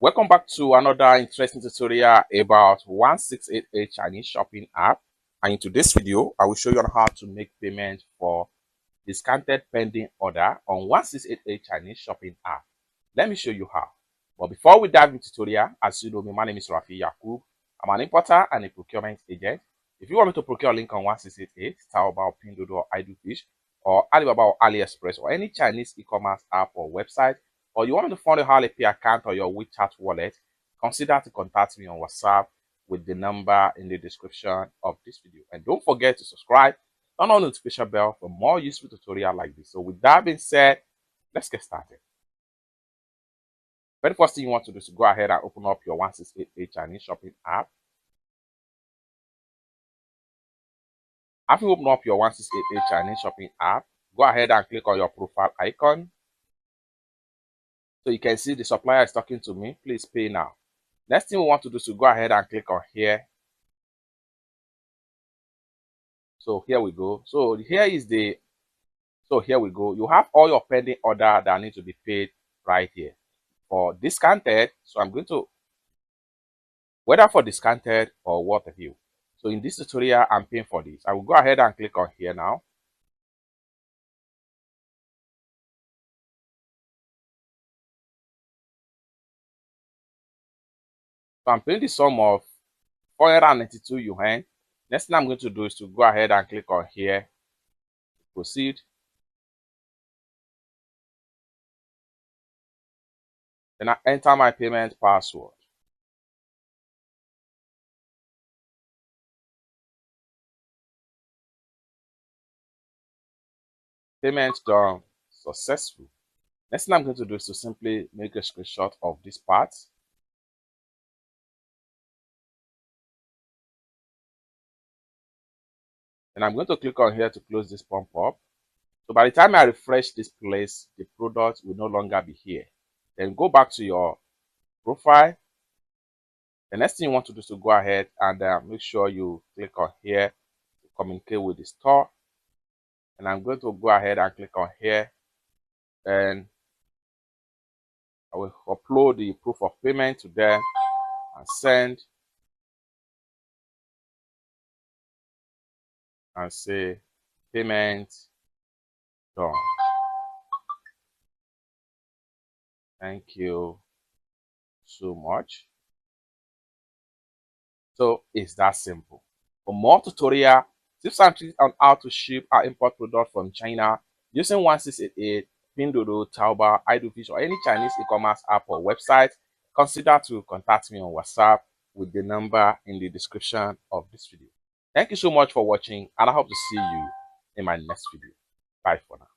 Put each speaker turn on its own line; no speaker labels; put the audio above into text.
Welcome back to another interesting tutorial about 1688 Chinese shopping app. And in today's video, I will show you on how to make payment for discounted pending order on 1688 Chinese shopping app. Let me show you how. But before we dive into tutorial, as you know me, my name is Rafi Yakub. I'm an importer and a procurement agent. If you want me to procure a link on 1688, Taobao, Pinduoduo, Fish, or Alibaba or AliExpress, or any Chinese e-commerce app or website, or you want me to fund your Alipay account or your WeChat wallet, consider to contact me on WhatsApp with the number in the description of this video. And don't forget to subscribe, turn on the notification bell for more useful tutorials like this. So with that being said, let's get started. Very first thing you want to do is to go ahead and open up your 1688 Chinese shopping app. After you open up your 1688 Chinese shopping app, go ahead and click on your profile icon. So you can see the supplier is talking to me. Please pay now. Next thing we want to do is to go ahead and click on here. So here we go. So here we go. You have all your pending order that need to be paid right here. For discounted, so I'm going to, whether for discounted or what have you. So in this tutorial, I'm paying for this. I will go ahead and click on here now. So I'm paying the sum of 492 yuan. Next thing I'm going to do is to go ahead and click on here, proceed. Then I enter my payment password. Payment done, successful. Next thing I'm going to do is to simply make a screenshot of this part. And I'm going to click on here to close this pop-up. So by the time I refresh this place, the product will no longer be here. Then go back to your profile. The next thing you want to do is to go ahead and make sure you click on here to communicate with the store. And I'm going to go ahead and click on here. And I will upload the proof of payment to them and send. And say payment done. Thank you so much. So it's that simple. For more tutorial, tips and tricks on how to ship or import product from China using 1688, Pinduoduo, Taobao, Fish, or any Chinese e-commerce app or website, consider to contact me on WhatsApp with the number in the description of this video. Thank you so much for watching, and I hope to see you in my next video. Bye for now.